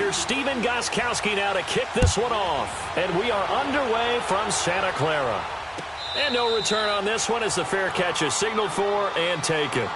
Here's Steven Gostkowski now to kick this one off. And we are underway from Santa Clara. And no return on this one as the fair catch is signaled for and taken.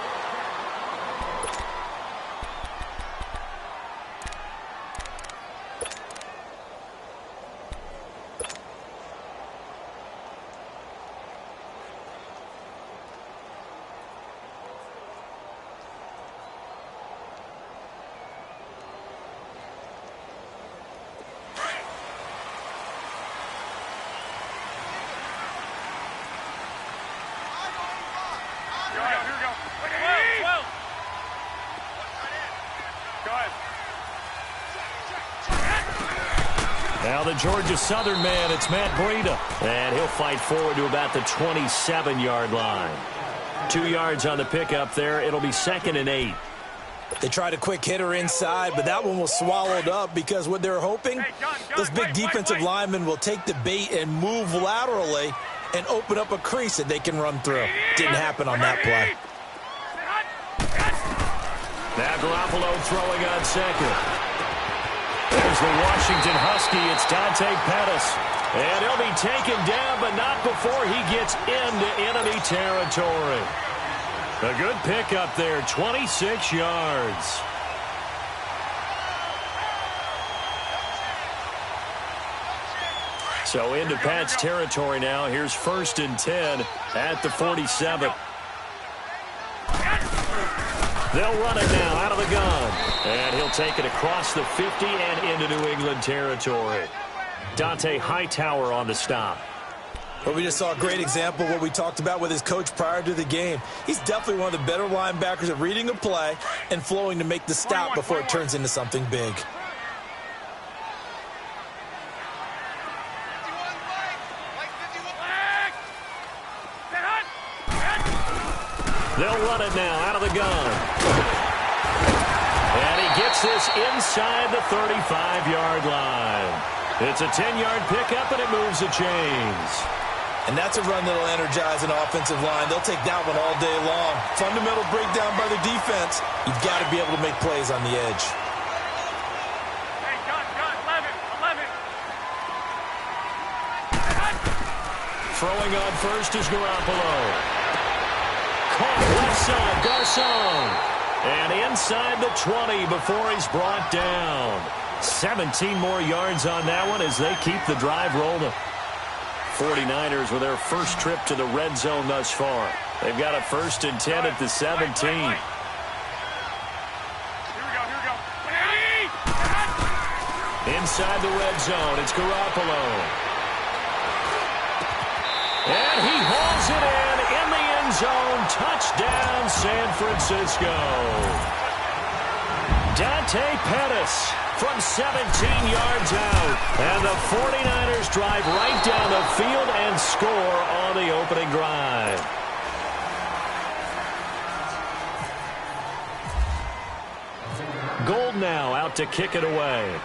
Now the Georgia Southern man, it's Matt Breida. And he'll fight forward to about the 27-yard line. 2 yards on the pickup there. It'll be 2nd and 8. They tried a quick hitter inside, but that one was swallowed up because what they're hoping, those big defensive linemen will take the bait and move laterally and open up a crease that they can run through. Didn't happen on that play. Now Garoppolo throwing on second. There's the Washington Husky. It's Dante Pettis. And he'll be taken down, but not before he gets into enemy territory. A good pickup there, 26 yards. So into Pat's territory now. Here's 1st and 10 at the 47. They'll run it now out of the gun. And he'll take it across the 50 and into New England territory. Dante Hightower on the stop. Well, we just saw a great example of what we talked about with his coach prior to the game. He's definitely one of the better linebackers at reading a play and flowing to make the stop before it turns into something big. They'll run it now out of the gun. And he gets this inside the 35-yard line. It's a 10-yard pickup, and it moves the chains. And that's a run that'll energize an offensive line. They'll take that one all day long. Fundamental breakdown by the defense. You've got to be able to make plays on the edge. Hey, gun, 11. Throwing on first is Garoppolo. Caught left side, Garcon. And inside the 20 before he's brought down. 17 more yards on that one as they keep the drive rolling. 49ers with their first trip to the red zone thus far. They've got a 1st and 10 at the 17. Here we go. Inside the red zone, it's Garoppolo. And he hauls it in the end zone. Touchdown, San Francisco. Dante Pettis from 17 yards out. And the 49ers drive right down the field and score on the opening drive. Gold now out to kick it away.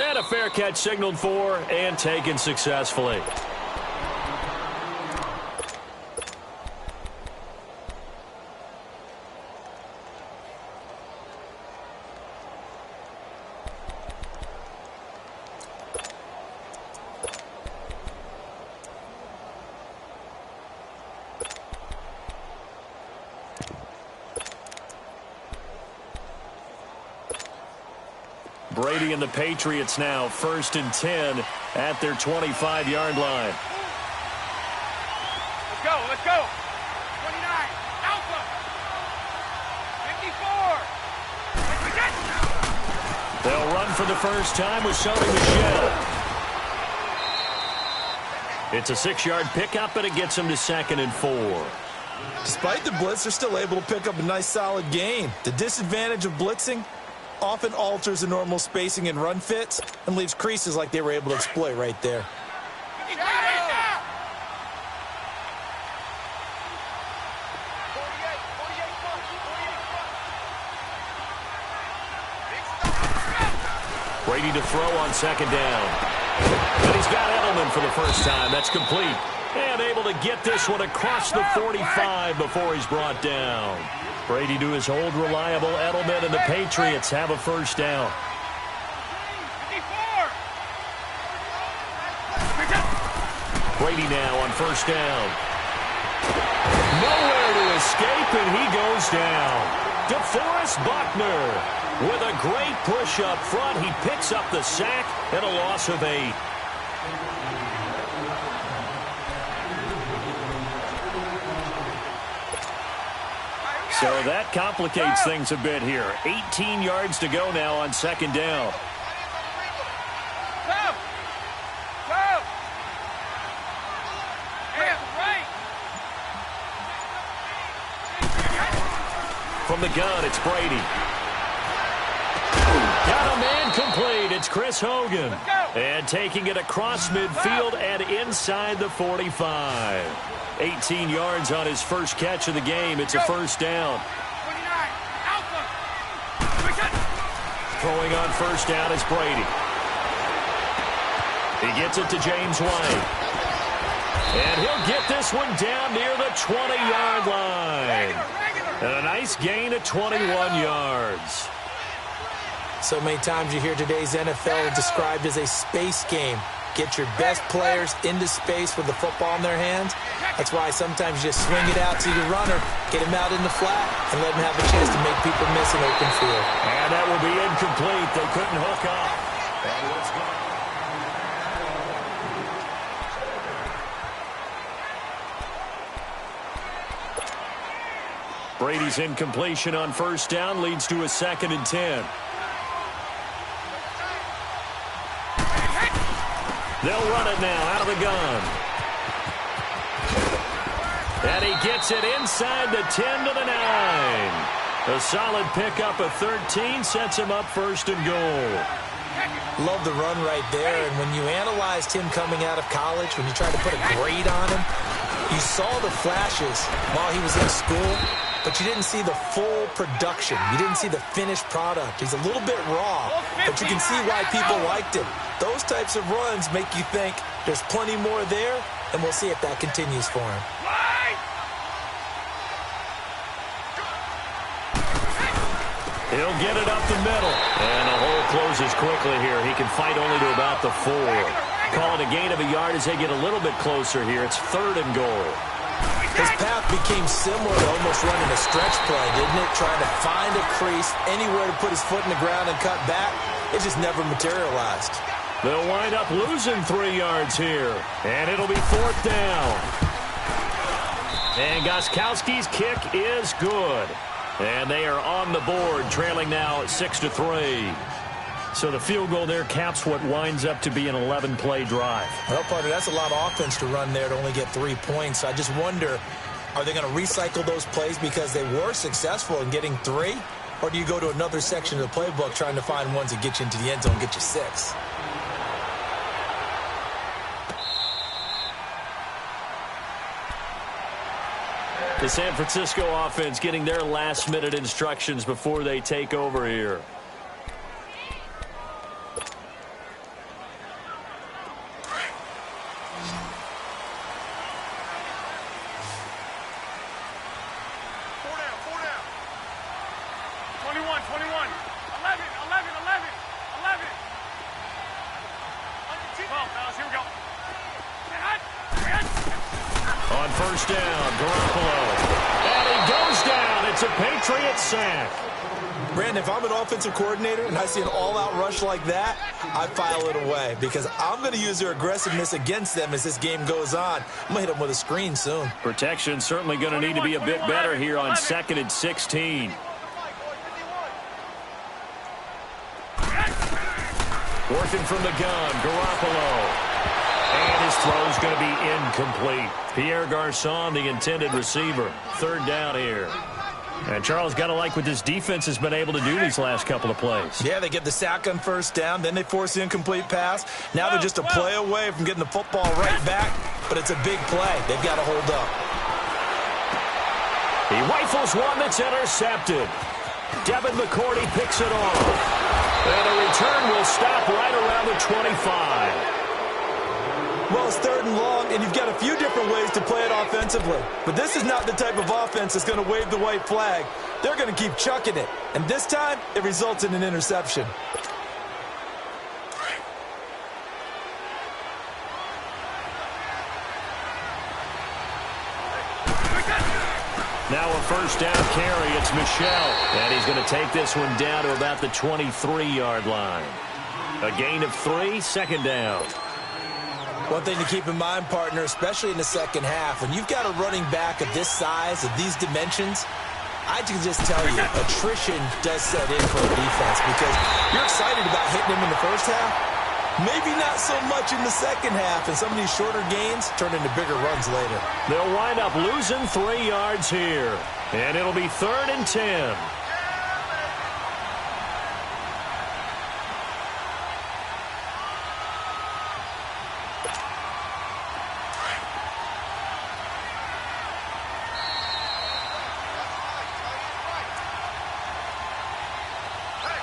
And a fair catch signaled for and taken successfully. Brady and the Patriots now 1st and 10 at their 25-yard line. Let's go. 29. Alpha. 54. They'll run for the first time with Sony Michel. It's a 6-yard pickup, and it gets them to 2nd and 4. Despite the blitz, they're still able to pick up a nice, solid gain. The disadvantage of blitzing often alters the normal spacing and run fits and leaves creases like they were able to exploit right there. Brady to throw on 2nd down. And he's got Edelman for the first time. That's complete. And able to get this one across the 45 before he's brought down. Brady to his old reliable Edelman, and the Patriots have a first down. 54. Brady now on first down. Nowhere to escape, and he goes down. DeForest Buckner with a great push up front. He picks up the sack and a loss of 8. So that complicates things a bit here. 18 yards to go now on second down. From the gun, it's Brady. Got a man complete. It's Chris Hogan. And taking it across midfield and inside the 45. 18 yards on his first catch of the game. It's a first down. Throwing on first down is Brady. He gets it to James White. And he'll get this one down near the 20-yard line. And a nice gain of 21 yards. So many times you hear today's NFL described as a space game. Get your best players into space with the football in their hands. That's why sometimes you just swing it out to your runner, get him out in the flat, and let him have a chance to make people miss an open field. And that will be incomplete. They couldn't hook up. Brady's incompletion on first down leads to a 2nd and 10. They'll run it now out of the gun. And he gets it inside the 10 to the 9. A solid pickup of 13 sets him up 1st and goal. Love the run right there. And when you analyzed him coming out of college, when you tried to put a grade on him, you saw the flashes while he was in school, but you didn't see the full production. You didn't see the finished product. He's a little bit raw, but you can see why people liked him. Those types of runs make you think there's plenty more there, and we'll see if that continues for him. He'll get it up the middle. And the hole closes quickly here. He can fight only to about the 4. Call it a gain of a yard as they get a little bit closer here. It's 3rd and goal. His path became similar to almost running a stretch play, didn't it? Trying to find a crease, anywhere to put his foot in the ground and cut back. It just never materialized. They'll wind up losing 3 yards here. And it'll be 4th down. And Gostkowski's kick is good. And they are on the board, trailing now 6-3. So the field goal there caps what winds up to be an 11-play drive. Well, partner, that's a lot of offense to run there to only get 3 points. So I just wonder, are they going to recycle those plays because they were successful in getting 3? Or do you go to another section of the playbook trying to find ones that get you into the end zone and get you 6? The San Francisco offense getting their last-minute instructions before they take over here. On first down, Garoppolo. And he goes down. It's a Patriots sack. Brandon, if I'm an offensive coordinator and I see an all-out rush like that, I file it away because I'm going to use their aggressiveness against them as this game goes on. I'm going to hit them with a screen soon. Protection certainly going to need to be a bit better here on 2nd and 16. Working from the gun, Garoppolo. And his throw's going to be incomplete. Pierre Garçon, the intended receiver. 3rd down here. And Charles, got to like what this defense has been able to do these last couple of plays. Yeah, they get the sack on first down, then they force the incomplete pass. Now they're just a play away from getting the football right back, but it's a big play. They've got to hold up. He rifles one that's intercepted. Devin McCourty picks it off. And a return will stop right around the 25. Well, it's 3rd and long, and you've got a few different ways to play it offensively. But this is not the type of offense that's going to wave the white flag. They're going to keep chucking it. And this time, it results in an interception. Now a first down carry. It's Michel. And he's going to take this one down to about the 23-yard line. A gain of 3, 2nd down. One thing to keep in mind, partner, especially in the second half, when you've got a running back of this size, of these dimensions, I can just tell you, attrition does set in for a defense because you're excited about hitting him in the first half. Maybe not so much in the second half, and some of these shorter gains turn into bigger runs later. They'll wind up losing 3 yards here, and it'll be 3rd and 10.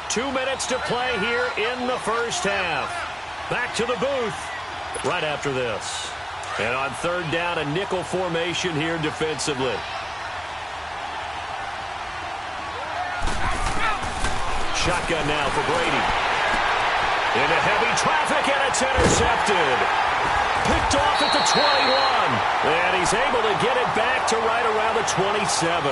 Two minutes to play here in the first half. Back to the booth right after this. And on 3rd down, a nickel formation here defensively. Shotgun now for Brady. Into heavy traffic, and it's intercepted. Picked off at the 21. And he's able to get it back to right around the 27.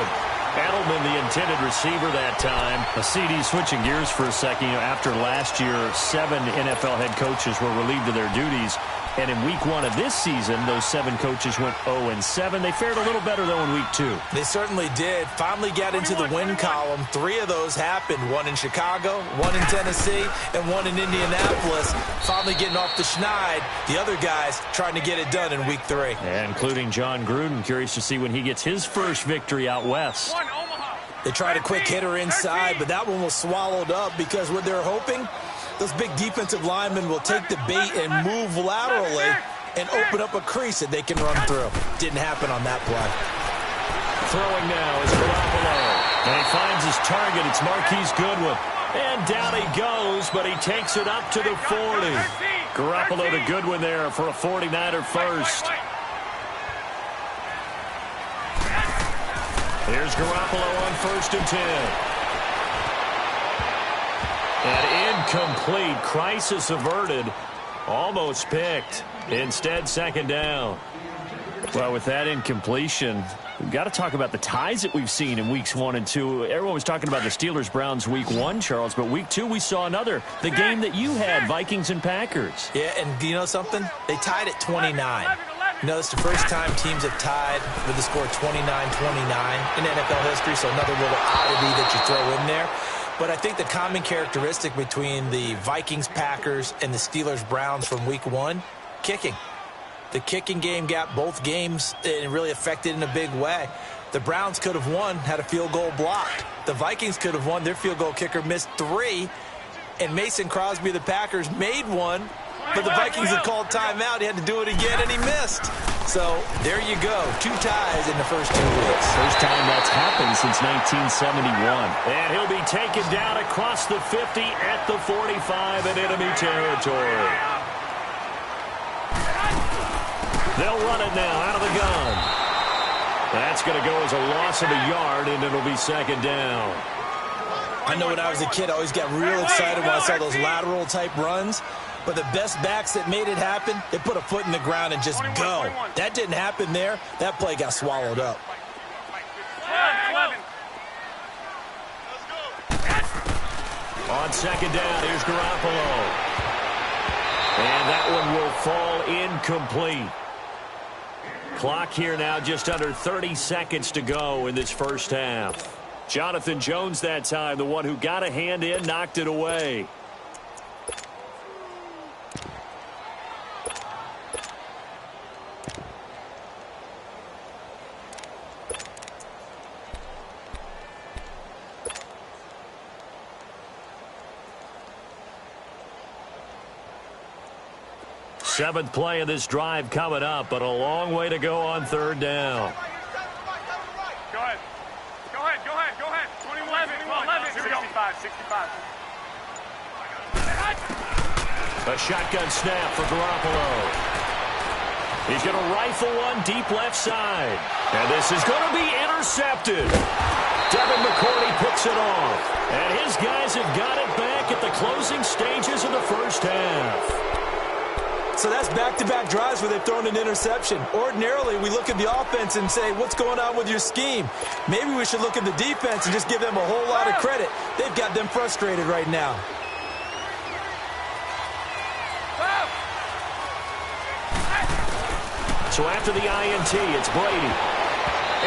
Edelman, the intended receiver that time. A CD switching gears for a second. After last year, 7 NFL head coaches were relieved of their duties. And in week 1 of this season, those 7 coaches went 0-7. They fared a little better, though, in week 2. They certainly did. Finally got into the win column. 3 of those happened. 1 in Chicago, 1 in Tennessee, and 1 in Indianapolis. Finally getting off the schneid. The other guys trying to get it done in week 3. And including John Gruden. Curious to see when he gets his first victory out west. They tried a quick hitter inside, but that one was swallowed up because what they're hoping, those big defensive linemen will take the bait and move laterally and open up a crease that they can run through. Didn't happen on that play. Throwing now is Garoppolo. And he finds his target. It's Marquise Goodwin. And down he goes, but he takes it up to the 40. Garoppolo to Goodwin there for a 49er first. Here's Garoppolo on 1st and 10. And incomplete. Crisis averted. Almost picked. Instead, 2nd down. Well, with that incompletion, we've got to talk about the ties that we've seen in weeks 1 and 2. Everyone was talking about the Steelers-Browns week 1, Charles, but week 2 we saw another. The game that you had, Vikings and Packers. Yeah, and you know something? They tied at 29. You know, it's the first time teams have tied with the score 29-29 in NFL history, so another little oddity that you throw in there. But I think the common characteristic between the Vikings-Packers and the Steelers-Browns from week 1, kicking. The kicking game got both games and really affected in a big way. The Browns could have won, had a field goal blocked. The Vikings could have won. Their field goal kicker missed 3. And Mason Crosby, the Packers, made 1. But the Vikings had called timeout. He had to do it again, and he missed. So there you go. 2 ties in the first 2 weeks. First time that's happened since 1971. And he'll be taken down across the 50 at the 45 in enemy territory. They'll run it now out of the gun. That's going to go as a loss of a yard, and it'll be 2nd down. I know when I was a kid, I always got real excited when I saw those lateral-type runs. But the best backs that made it happen, they put a foot in the ground and just go. That didn't happen there. That play got swallowed up. On 2nd down, here's Garoppolo. And that one will fall incomplete. Clock here now just under 30 seconds to go in this first half. Jonathan Jones that time, the one who got a hand in, knocked it away. Seventh play of this drive coming up, but a long way to go on 3rd down. Go ahead. Go ahead. Go ahead. Go ahead. 21, 11. 65. A shotgun snap for Garoppolo. He's going to rifle one deep left side. And this is going to be intercepted. Devin McCourty picks it off. And his guys have got it back at the closing stages of the first half. So that's back-to-back drives where they've thrown an interception. Ordinarily, we look at the offense and say, what's going on with your scheme? Maybe we should look at the defense and just give them a whole lot of credit. They've got them frustrated right now. So after the INT, it's Brady.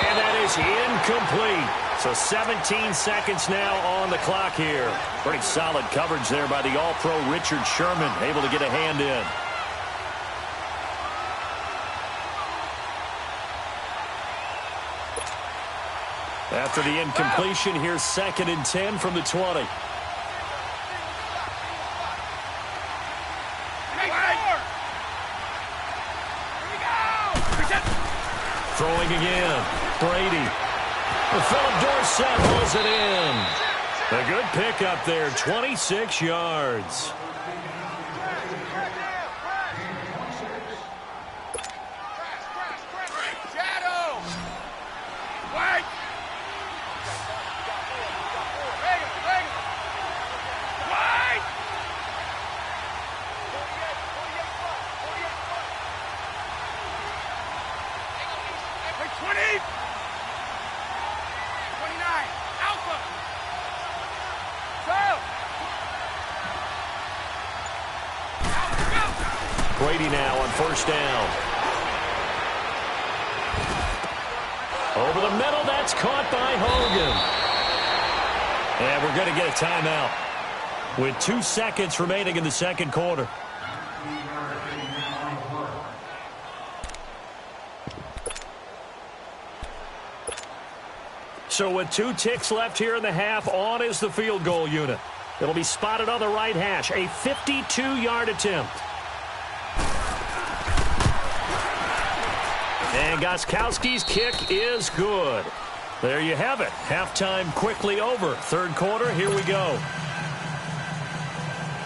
And that is incomplete. So 17 seconds now on the clock here. Pretty solid coverage there by the All-Pro Richard Sherman, able to get a hand in. After the incompletion, here's 2nd and 10 from the 20. Throwing again. Brady. Philip Dorsett hauls it in. A good pickup there, 26 yards. Brady now on 1st down. Over the middle, that's caught by Hogan. And we're going to get a timeout with 2 seconds remaining in the second quarter. So with 2 ticks left here in the half, on is the field goal unit. It'll be spotted on the right hash, a 52-yard attempt. And Gostkowski's kick is good. There you have it. Halftime quickly over. Third quarter, here we go.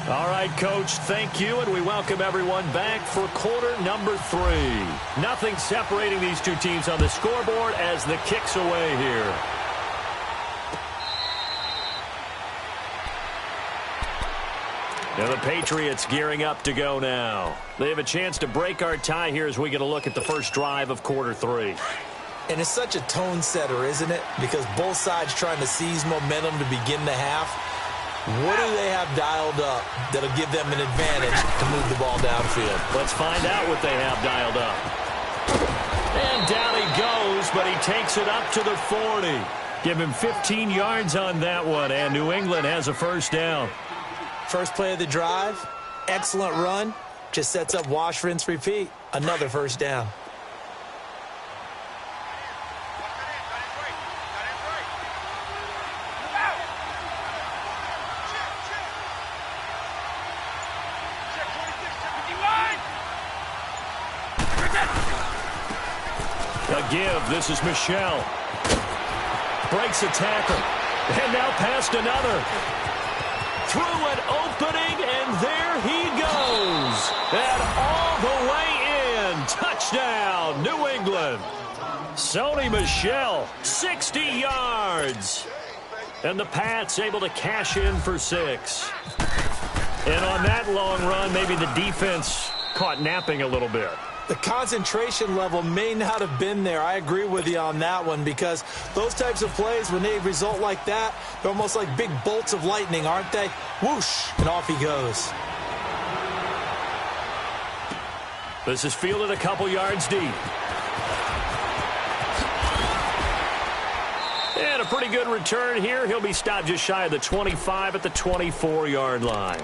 All right, Coach, thank you, and we welcome everyone back for quarter number 3. Nothing separating these two teams on the scoreboard as the kick's away here. Now the Patriots gearing up to go now. They have a chance to break our tie here as we get a look at the first drive of quarter 3. And it's such a tone setter, isn't it? Because both sides trying to seize momentum to begin the half. What do they have dialed up that'll give them an advantage to move the ball downfield? Let's find out what they have dialed up. And down he goes, but he takes it up to the 40. Give him 15 yards on that one, and New England has a first down. First play of the drive, excellent run, just sets up wash, rinse, repeat. Another first down. A give, this is Michelle. Breaks a tackle, and now past another. Through an opening, and there he goes. And all the way in. Touchdown, New England. Sony Michel, 60 yards. And the Pats able to cash in for 6. And on that long run, maybe the defense caught napping a little bit. The concentration level may not have been there. I agree with you on that one, because those types of plays, when they result like that, they're almost like big bolts of lightning, aren't they? Whoosh, and off he goes. This is fielded a couple yards deep. And a pretty good return here. He'll be stopped just shy of the 25 at the 24-yard line.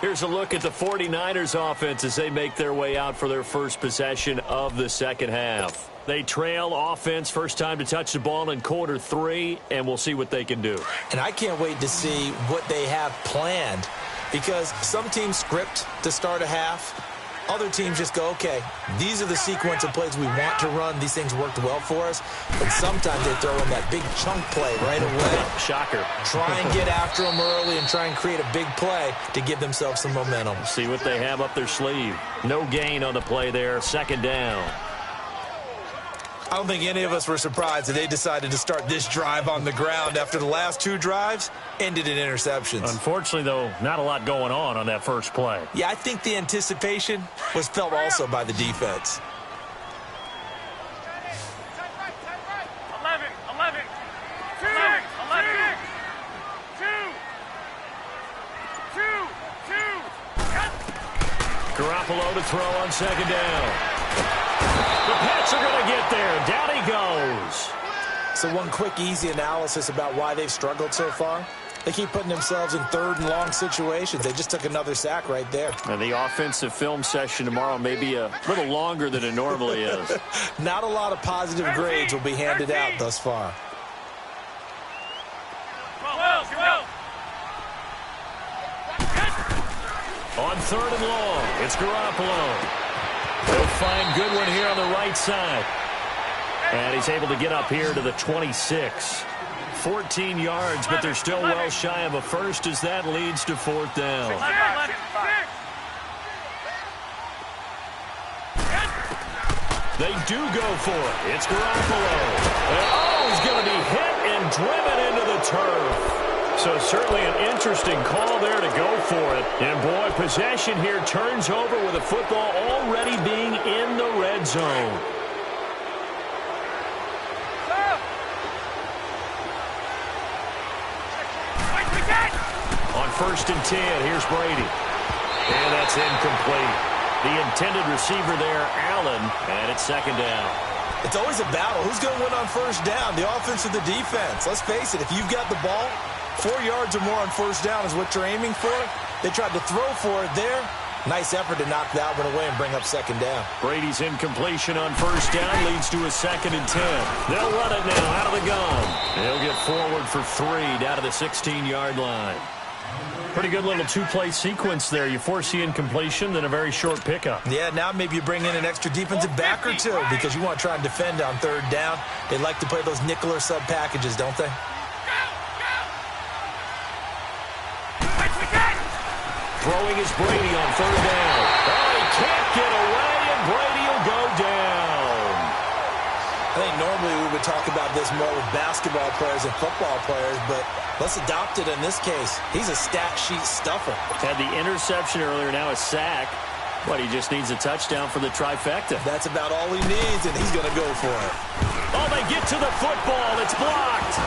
Here's a look at the 49ers offense as they make their way out for their first possession of the second half. They trail offense, first time to touch the ball in quarter 3, and we'll see what they can do. And I can't wait to see what they have planned, because some teams script to start a half, Other teams just go, okay, these are the sequence of plays we want to run. These things worked well for us. But sometimes they throw in that big chunk play right away. Shocker. Try and get after them early and try and create a big play to give themselves some momentum. See what they have up their sleeve. No gain on the play there. Second down. I don't think any of us were surprised that they decided to start this drive on the ground after the last 2 drives ended in interceptions. Unfortunately, though, not a lot going on that first play. Yeah, I think the anticipation was felt also by the defense. 11, 11, 2, 11, 2, 2, 2. Garoppolo to throw on second down. The Pats are going to get there. Down he goes. So one quick, easy analysis about why they've struggled so far. They keep putting themselves in third and long situations. They just took another sack right there. And the offensive film session tomorrow may be a little longer than it normally is. Not a lot of positive grades will be handed out thus far. 12, 12. On third and long, it's Garoppolo. They'll find Goodwin here on the right side. And he's able to get up here to the 26. 14 yards, but they're still well shy of a first as that leads to fourth down. They do go for it. It's Garoppolo. And, he's going to be hit and driven into the turf. So certainly an interesting call there to go for it. And, boy, possession here turns over with the football already being in the red zone. On 1st and 10, here's Brady. And that's incomplete. The intended receiver there, Allen, and it's second down. It's always a battle. Who's going to win on first down, the offense or the defense? Let's face it, if you've got the ball, 4 yards or more on first down is what you're aiming for. They tried to throw for it there. Nice effort to knock that one away and bring up second down. Brady's incompletion on first down leads to a 2nd and 10. They'll run it now out of the gun. They'll get forward for 3 down to the 16-yard line. Pretty good little 2-play sequence there. You force the incompletion, then a very short pickup. Yeah, now maybe you bring in an extra defensive back or 2 because you want to try and defend on third down. They like to play those nickel or sub packages, don't they? Throwing is Brady on third down. He can't get away, and Brady will go down. I think normally we would talk about this more with basketball players and football players, but let's adopt it in this case. He's a stat sheet stuffer. Had the interception earlier, now a sack. But he just needs a touchdown for the trifecta. That's about all he needs, and he's going to go for it. Oh, they get to the football. It's blocked.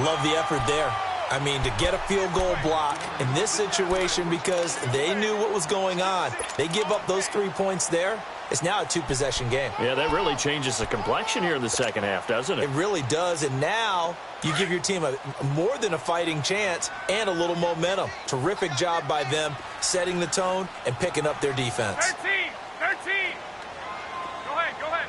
Love the effort there. I mean, to get a field goal block in this situation because they knew what was going on. They give up those 3 points there. It's now a 2-possession game. Yeah, that really changes the complexion here in the second half, doesn't it? It really does, and now you give your team more than a fighting chance and a little momentum. Terrific job by them setting the tone and picking up their defense. 13, 13. Go ahead, go ahead.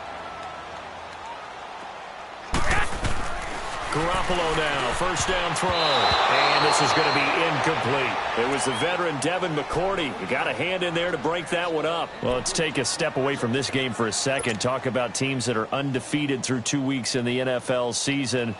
Garoppolo now, first down throw. And this is going to be incomplete. It was the veteran Devin McCourty. You got a hand in there to break that one up. Well, let's take a step away from this game for a second. Talk about teams that are undefeated through 2 weeks in the NFL season.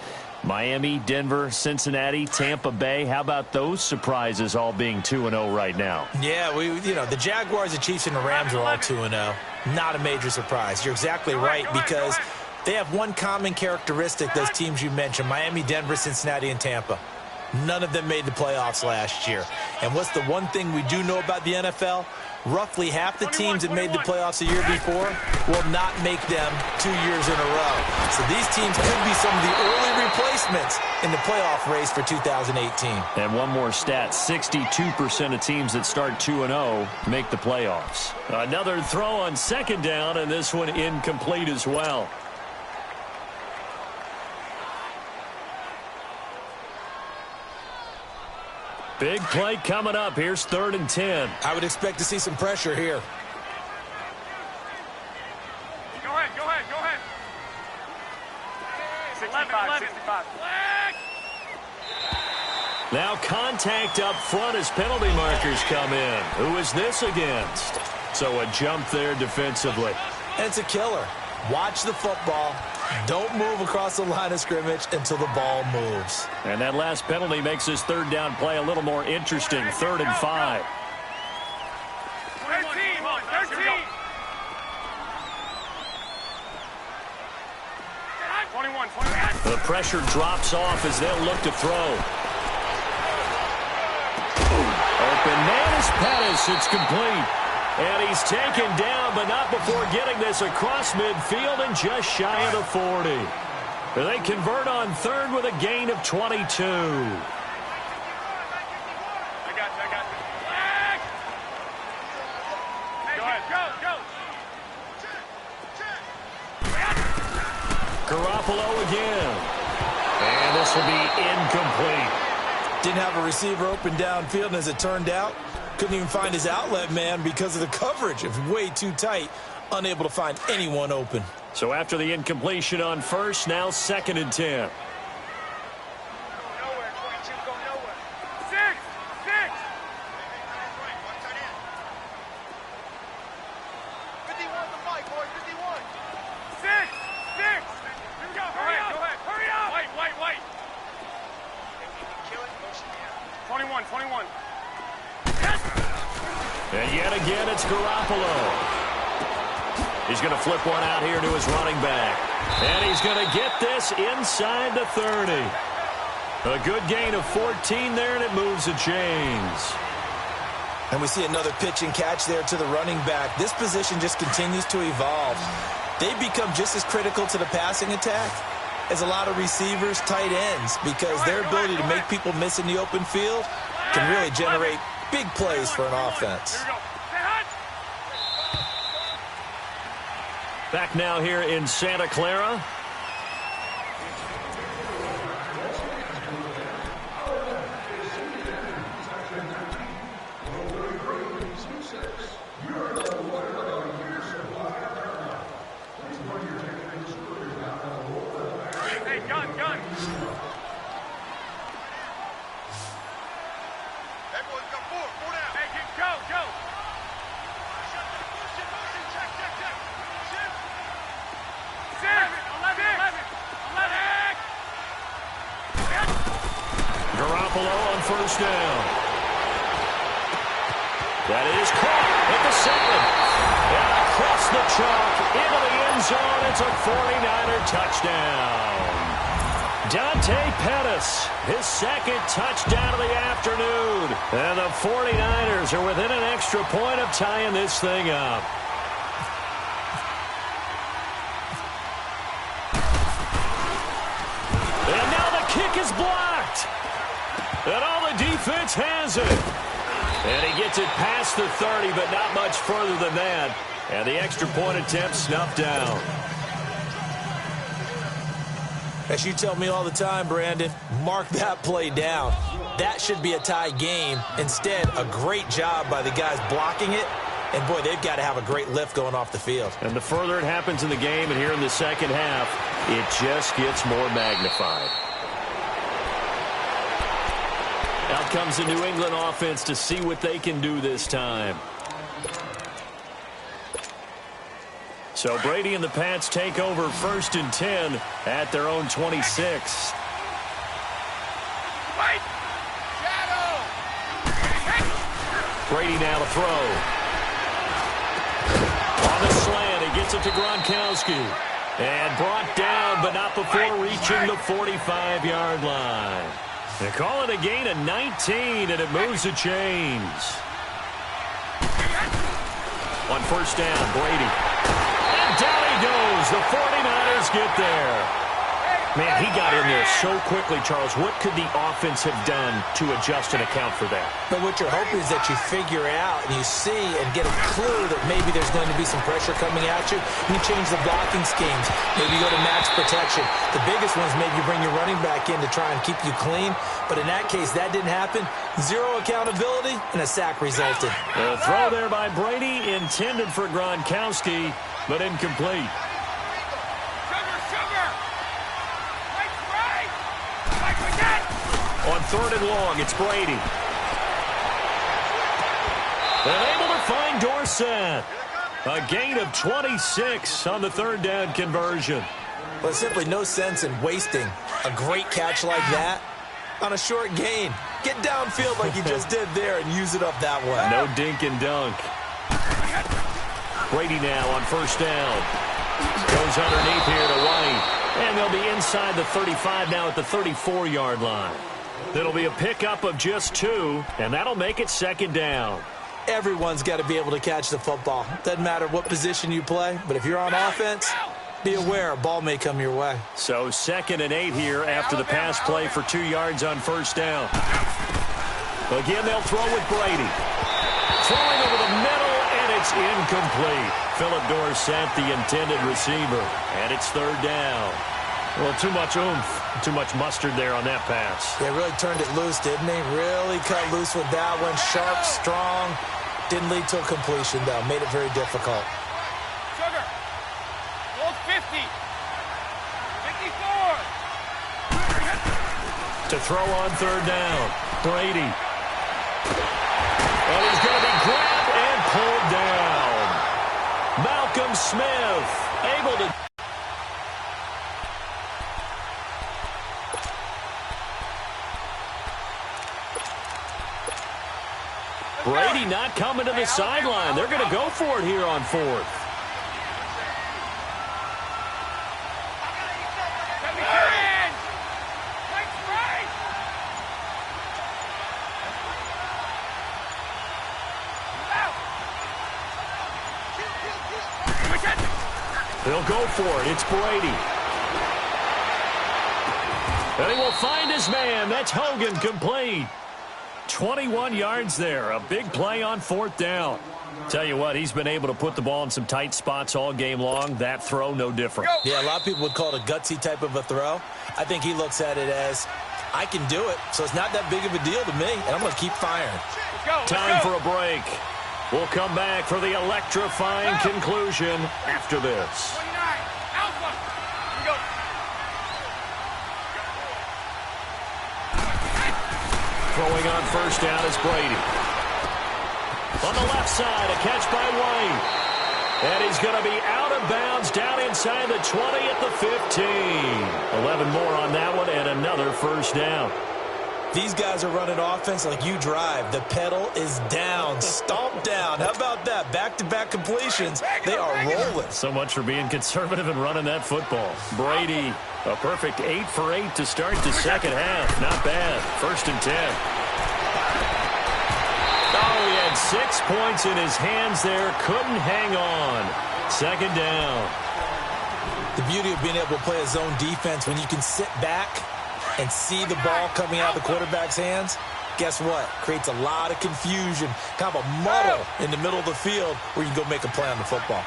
Miami, Denver, Cincinnati, Tampa Bay. How about those surprises all being 2-0 right now? Yeah, the Jaguars, the Chiefs, and the Rams are all 2-0. Not a major surprise. You're exactly right because they have one common characteristic, those teams you mentioned, Miami, Denver, Cincinnati, and Tampa. None of them made the playoffs last year. And what's the one thing we do know about the NFL? Roughly half the teams that made the playoffs a year before will not make them 2 years in a row. So these teams could be some of the early replacements in the playoff race for 2018. And one more stat, 62% of teams that start 2-0 make the playoffs. Another throw on second down, and this one incomplete as well. Big play coming up. Here's 3rd and 10. I would expect to see some pressure here. Go ahead, go ahead, go ahead. 65, 65. Now contact up front as penalty markers come in. Who is this against? So a jump there defensively. And it's a killer. Watch the football. Don't move across the line of scrimmage until the ball moves. And that last penalty makes this third down play a little more interesting. 3rd and 5. 21. The pressure drops off as they'll look to throw. Open man is Pettis. It's complete. And he's taken down, but not before getting this across midfield and just shy of the 40. They convert on 3rd with a gain of 22. I got you. Go ahead. Go. Garoppolo again. And this will be incomplete. Didn't have a receiver open downfield, and as it turned out, couldn't even find his outlet man because of the coverage. It was way too tight, unable to find anyone open. So after the incompletion on 1st, now 2nd and 10. Nowhere, 22, go nowhere. 6. 51 the mic, boy, 51. 6. Here we go, hurry up. Wait. 21. And yet again, it's Garoppolo. He's going to flip one out here to his running back. And he's going to get this inside the 30. A good gain of 14 there, and it moves the chains. And we see another pitch and catch there to the running back. This position just continues to evolve. They've become just as critical to the passing attack as a lot of receivers, tight ends, because their ability to make people miss in the open field can really generate big plays for an offense. Here we go. Stay hot. Back now here in Santa Clara. Hey, gun. Everyone's got four down. Hey, go. Garoppolo on 1st down. That is caught at the 7. And across the chalk into the end zone. It's a 49er touchdown. Dante Pettis, his 2nd touchdown of the afternoon. And the 49ers are within an extra point of tying this thing up. And now the kick is blocked. And all the defense has it. And he gets it past the 30, but not much further than that. And the extra point attempt snuffed down. As you tell me all the time, Brandon, mark that play down. That should be a tie game. Instead, a great job by the guys blocking it. And, boy, they've got to have a great lift going off the field. And the further it happens in the game and here in the second half, it just gets more magnified. Out comes the New England offense to see what they can do this time. So Brady and the Pats take over 1st and 10 at their own 26. Brady now to throw. On the slant, he gets it to Gronkowski. And brought down, but not before reaching the 45-yard line. They call it a gain of 19, and it moves the chains. On 1st down, Brady. And down he goes. The 49ers get there. Man, he got in there so quickly, Charles. What could the offense have done to adjust and account for that? But what you're hoping is that you figure out and you see and get a clue that maybe there's going to be some pressure coming at you. You change the blocking schemes. Maybe you go to max protection. The biggest one is maybe you bring your running back in to try and keep you clean. But in that case, that didn't happen. Zero accountability, and a sack resulted. The throw there by Brady intended for Gronkowski, but incomplete. On 3rd and long, it's Brady. And able to find Dorsett. A gain of 26 on the 3rd down conversion. But simply no sense in wasting a great catch like that on a short gain. Get downfield like you just did there and use it up that way. No dink and dunk. Brady now on 1st down. Goes underneath here to White. And they'll be inside the 35 now at the 34-yard line. It'll be a pickup of just 2, and that'll make it 2nd down. Everyone's got to be able to catch the football. Doesn't matter what position you play, but if you're on offense, be aware a ball may come your way. So 2nd and 8 here after the pass play for 2 yards on 1st down. Again, they'll throw with Brady. Throwing over the middle, and it's incomplete. Philip Dorsett, the intended receiver, and it's 3rd down. Well, too much oomph, too much mustard there on that pass. They really turned it loose, didn't they? Really cut loose with that one. Sharp, strong. Didn't lead to a completion, though. Made it very difficult. Sugar. Goal 50. 54. To throw on 3rd down. Brady. And he's going to be grabbed and pulled down. Malcolm Smith able to... Brady not coming to the sideline. They're going to go for it here on 4th. They'll go for it. It's Brady. And he will find his man. That's Hogan, complete. 21 yards there. A big play on 4th down. Tell you what, he's been able to put the ball in some tight spots all game long. That throw, no different. Yeah, a lot of people would call it a gutsy type of a throw. I think he looks at it as, I can do it, so it's not that big of a deal to me, and I'm going to keep firing. Time for a break. We'll come back for the electrifying conclusion after this. 29. Alpha. Here we go. Throwing on 1st down is Brady. On the left side, a catch by White. And he's going to be out of bounds down inside the 20 at the 15. 11 more on that one and another 1st down. These guys are running offense like you drive. The pedal is down, stomped down. How about that? Back-to-back completions. They are rolling. So much for being conservative and running that football. Brady, a perfect 8 for 8 to start the 2nd half. Not bad. 1st and 10. Oh, he had 6 points in his hands there. Couldn't hang on. 2nd down. The beauty of being able to play a zone defense when you can sit back and see the ball coming out of the quarterback's hands, guess what? Creates a lot of confusion, kind of a muddle in the middle of the field where you can go make a play on the football.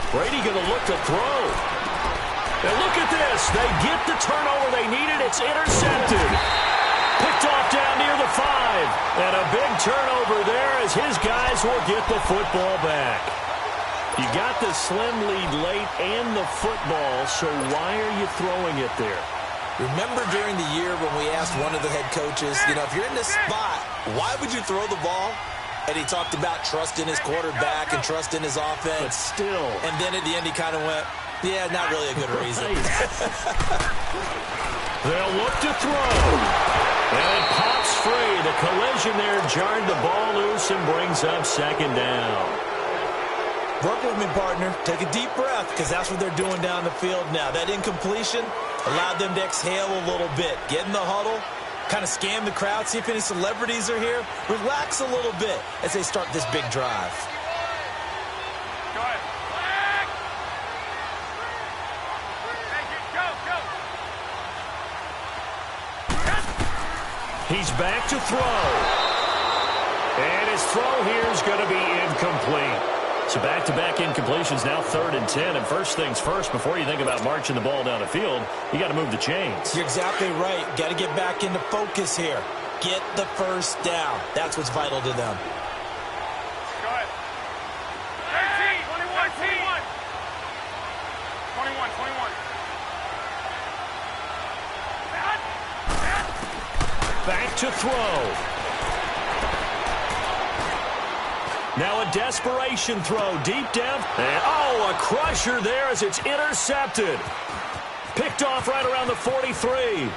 Brady going to look to throw. And look at this. They get the turnover they needed. It's intercepted. Picked off down near the 5. And a big turnover there as his guys will get the football back. You got the slim lead late and the football, so why are you throwing it there? Remember during the year when we asked one of the head coaches, you know, if you're in this spot, why would you throw the ball? And he talked about trust in his quarterback and trust in his offense. But still. And then at the end he kind of went, yeah, not really a good reason. They'll look to throw. And it pops free. The collision there jarred the ball loose and brings up 2nd down. Work with me, partner. Take a deep breath, because that's what they're doing down the field now. That incompletion allowed them to exhale a little bit. Get in the huddle, kind of scan the crowd, see if any celebrities are here. Relax a little bit as they start this big drive. Go ahead. Go. He's back to throw. And his throw here is going to be incomplete. So back-to-back incompletions, now 3rd and 10. And first things first, before you think about marching the ball down the field, you got to move the chains. You're exactly right. Got to get back into focus here. Get the 1st down. That's what's vital to them. Go ahead. 13, 21, 21. 21, 21. Back to throw. Now a desperation throw deep down. And, oh, a crusher there as it's intercepted. Picked off right around the 43.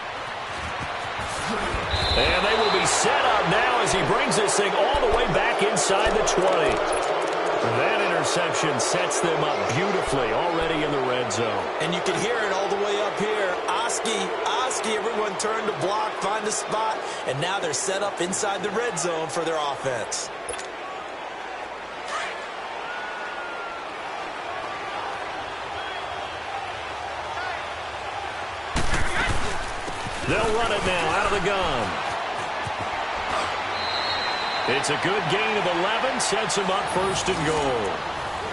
And they will be set up now as he brings this thing all the way back inside the 20. That interception sets them up beautifully already in the red zone. And you can hear it all the way up here. Oski, everyone turned to block, find a spot, and now they're set up inside the red zone for their offense. They'll run it now out of the gun. It's a good gain of 11, sets them up first and goal.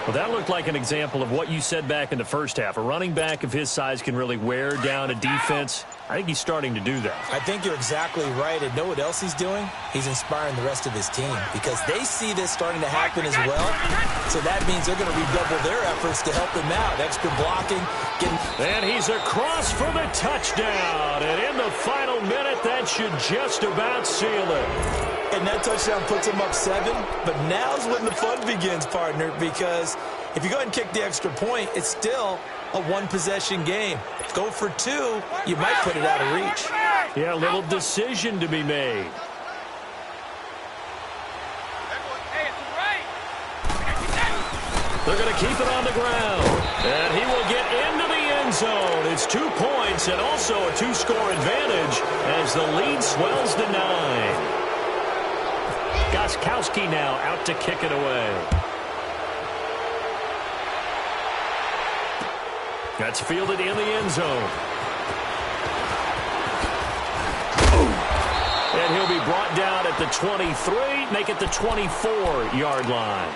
Well, that looked like an example of what you said back in the first half. A running back of his size can really wear down a defense. I think he's starting to do that. I think you're exactly right. And know what else he's doing? He's inspiring the rest of his team because they see this starting to happen as well. So that means they're going to redouble their efforts to help him out. Extra blocking. And he's across for the touchdown. And in the final minute, that should just about seal it. And that touchdown puts him up 7. But now's when the fun begins, partner, because if you go ahead and kick the extra point, it's still a one-possession game. Go for 2, you might put it out of reach. Yeah, a little decision to be made. They're going to keep it on the ground. And he will get into the end zone. It's 2 points and also a 2-score advantage as the lead swells to 9. Gostkowski now out to kick it away. That's fielded in the end zone. And he'll be brought down at the 23, make it the 24-yard line.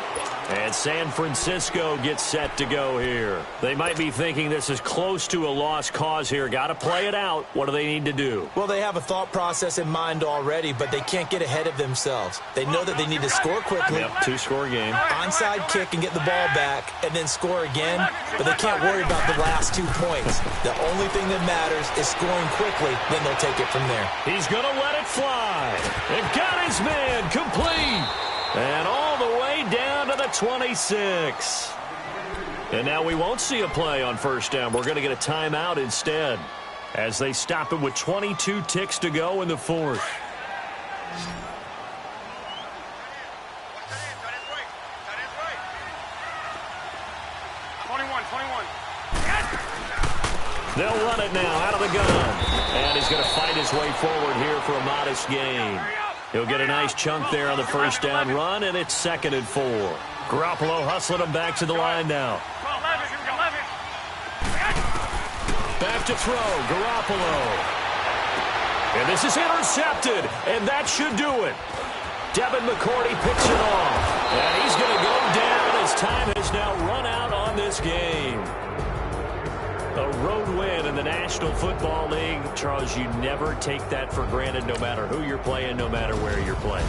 And San Francisco gets set to go here. They might be thinking this is close to a lost cause here. Got to play it out. What do they need to do? Well, they have a thought process in mind already, but they can't get ahead of themselves. They know that they need to score quickly. Yep, 2-score game. Onside kick and get the ball back and then score again, but they can't worry about the last 2 points. The only thing that matters is scoring quickly, then they'll take it from there. He's going to let it fly. They've got his man complete. And all the way down to the 26. And now we won't see a play on first down. We're going to get a timeout instead as they stop it with 22 ticks to go in the 4th. They'll run it now out of the gun. And he's going to fight his way forward here for a modest gain. He'll get a nice chunk there on the first down run, and it's 2nd and 4. Garoppolo hustling him back to the line now. Back to throw, Garoppolo. And this is intercepted, and that should do it. Devin McCourty picks it off. And he's going to go down as time has now run out on this game. A road win in the National Football League. Charles, you never take that for granted no matter who you're playing, no matter where you're playing.